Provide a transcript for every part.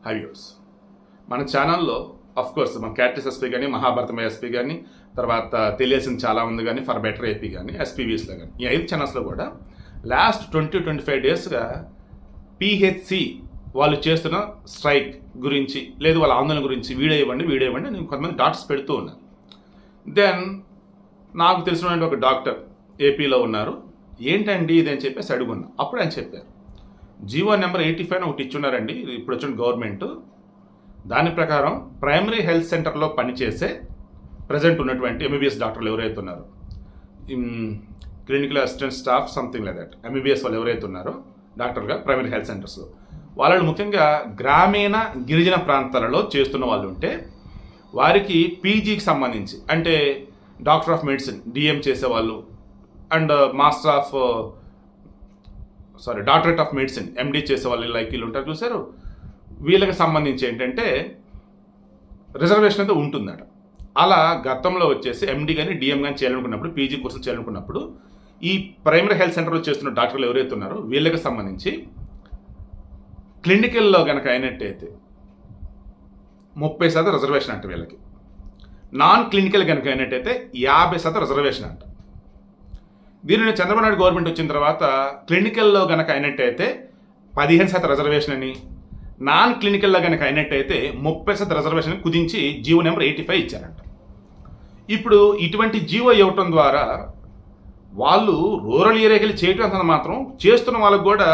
హైవ్యూస్ మన ఛానల్లో కోర్స్ మన క్యాటరీస్ ఎస్పీ కానీ మహాభారతం ఎస్పీ కానీ తర్వాత తెలియాల్సింది చాలా ఉంది కానీ ఫర్ బెటర్ ఏపీ కానీ ఎస్పీవీస్లో కానీ ఈ 5 ఛానల్స్లో కూడా లాస్ట్ 20-25 డేస్గా పిహెచ్సి వాళ్ళు చేస్తున్న స్ట్రైక్ గురించి లేదు వాళ్ళ ఆందోళన గురించి వీడియో ఇవ్వండి నేను కొంతమంది డాక్టర్స్ పెడుతూ ఉన్నాను. దెన్ నాకు తెలిసినటువంటి ఒక డాక్టర్ ఏపీలో ఉన్నారు. ఏంటండి ఇది అని చెప్పేసి అడుగున్నా. అప్పుడు ఆయన చెప్పారు, జీవో నెంబర్ 85 ఒకటి ఇచ్చున్నారండి ఇప్పుడు వచ్చిన గవర్నమెంట్. దాని ప్రకారం ప్రైమరీ హెల్త్ సెంటర్లో పనిచేసే ప్రజెంట్ ఉన్నటువంటి ఎంబీబీఎస్ డాక్టర్లు ఎవరైతే ఉన్నారో, clinical assistant staff something like that, MBBS వాళ్ళు ఎవరైతే ఉన్నారో డాక్టర్గా ప్రైమరీ హెల్త్ సెంటర్స్లో, వాళ్ళు ముఖ్యంగా గ్రామీణ గిరిజన ప్రాంతాలలో చేస్తున్న వాళ్ళు ఉంటే వారికి పీజీకి సంబంధించి అంటే డాక్టర్ ఆఫ్ మెడిసిన్ డిఎం చేసేవాళ్ళు అండ్ డాక్టరేట్ ఆఫ్ మెడిసిన్ ఎండి చేసేవాళ్ళు లైక్ వీళ్ళు ఉంటారు చూసారు, వీళ్ళకి సంబంధించి ఏంటంటే రిజర్వేషన్ అయితే ఉంటుందట. అలా గతంలో వచ్చేసి ఎండి కానీ డిఎం కానీ చేయాలనుకున్నప్పుడు పీజీ కోర్సులు చేయాలనుకున్నప్పుడు ఈ ప్రైమరీ హెల్త్ సెంటర్లో చేస్తున్న డాక్టర్లు ఎవరైతే ఉన్నారో వీళ్ళకి సంబంధించి క్లినికల్లో కనుక అయినట్టయితే 30% రిజర్వేషన్ అంట, వీళ్ళకి నాన్ క్లినికల్ కనుక అయినట్టయితే 50% రిజర్వేషన్ అంట. దీనిని చంద్రబాబు నాయుడు గవర్నమెంట్ వచ్చిన తర్వాత క్లినికల్లో కనుక అయినట్టయితే 15% రిజర్వేషన్ అని, నాన్ క్లినికల్లో కనుక అయినట్టయితే 30% రిజర్వేషన్ కుదించి జీవో నెంబర్ 85 ఇచ్చారంట. ఇప్పుడు ఇటువంటి జీవో ఇవ్వటం ద్వారా వాళ్ళు రూరల్ ఏరియాకి చేయటం అంత మాత్రం చేస్తున్న వాళ్ళకు కూడా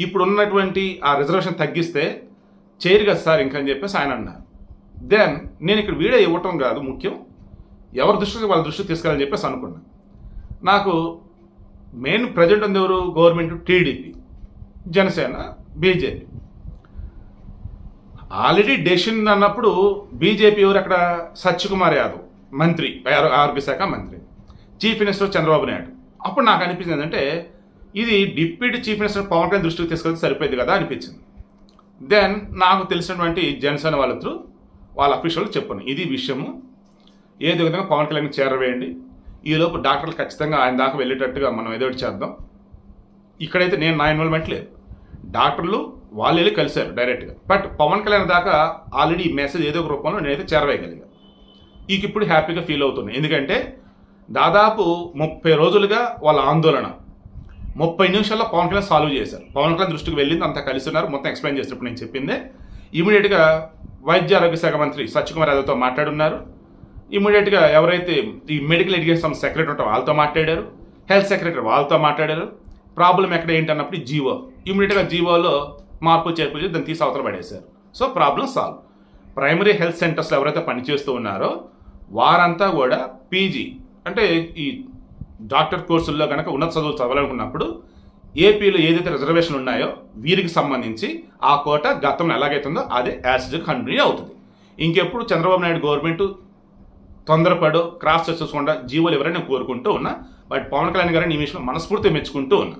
ఇప్పుడు ఉన్నటువంటి ఆ రిజర్వేషన్ తగ్గిస్తే చేయరు కదా సార్ ఇంకా అని చెప్పేసి ఆయన అన్నారు. దెన్ నేను ఇక్కడ వీడియో ఇవ్వటం కాదు ముఖ్యం, ఎవరి దృష్టికి వాళ్ళ దృష్టికి తీసుకెళ్ళని చెప్పేసి అనుకున్నాను. నాకు మెయిన్ ప్రజెంట్ ఉంది ఎవరు, government TDP, Janasena, BJP. Already decision అన్నప్పుడు బీజేపీ ఎవరు అక్కడ, సత్యకుమార్ యాదవ్ మంత్రి, ఆరోగ్య శాఖ మంత్రి, చీఫ్ మినిస్టర్ చంద్రబాబు నాయుడు. అప్పుడు నాకు అనిపించింది ఏంటంటే ఇది deputy chief minister Pawan Kalyan దృష్టికి తీసుకెళ్తే సరిపోయింది కదా అనిపించింది. దెన్ నాకు తెలిసినటువంటి జనసేన వాళ్ళ అఫీషియల్ చెప్పాను ఇది విషయము, ఏదో విధంగా పవన్ కళ్యాణ్ చేరవేయండి, ఈలోపు డాక్టర్లు ఖచ్చితంగా ఆయన దాకా వెళ్ళేటట్టుగా మనం ఏదో ఒకటి చేద్దాం. ఇక్కడైతే నా ఇన్వాల్వ్మెంట్ లేదు, డాక్టర్లు వాళ్ళు వెళ్ళి కలిశారు డైరెక్ట్గా. బట్ పవన్ కళ్యాణ్ దాకా ఆల్రెడీ ఈ మెసేజ్ ఏదో ఒక రూపంలో నేనైతే చేరవేయగలిగా. ఇప్పుడు హ్యాపీగా ఫీల్ అవుతున్నాను. ఎందుకంటే దాదాపు 30 రోజులుగా వాళ్ళ ఆందోళన 30 నిమిషాల్లో పవన్ కళ్యాణ్ సాల్వ్ చేశారు. పవన్ కళ్యాణ్ దృష్టికి వెళ్ళింది, అంతా కలిసి ఉన్నారు, మొత్తం ఎక్స్ప్లెయిన్ చేస్తారు. ఇప్పుడు నేను చెప్పిందే ఇమీడియట్గా వైద్య ఆరోగ్య శాఖ మంత్రి సత్యకుమార్ యాదవ్తో మాట్లాడున్నారు. ఇమీడియట్గా ఎవరైతే ఈ మెడికల్ ఎడ్యుకేషన్ సెక్రటరీ ఉంటారో వాళ్ళతో మాట్లాడారు, హెల్త్ సెక్రటరీ వాళ్ళతో మాట్లాడారు. ప్రాబ్లం ఎక్కడ ఏంటి అన్నప్పుడు జీవో, ఇమీడియట్గా జీవోలో మార్పు చేర్పు చేసి దాన్ని తీసి అవతల పడేశారు. So problem solve. Primary health సెంటర్స్లో ఎవరైతే పనిచేస్తూ ఉన్నారో వారంతా కూడా పీజీ అంటే ఈ డాక్టర్ కోర్సుల్లో కనుక ఉన్నత చదువులు చదవాలనుకున్నప్పుడు ఏపీలో ఏదైతే రిజర్వేషన్లు ఉన్నాయో వీరికి సంబంధించి ఆ కోట గతంలో ఎలాగైతుందో అదే యాసిడ్ కంటిన్యూ అవుతుంది. ఇంకెప్పుడు చంద్రబాబు నాయుడు గవర్నమెంట్ తొందరపడు క్రాస్ చేసుకోకుండా జీవోలు ఎవరైనా కోరుకుంటూ ఉన్నా, బట్ పవన్ కళ్యాణ్ గారిని ఈ విషయంలో మనస్ఫూర్తిగా మెచ్చుకుంటూ ఉన్నా.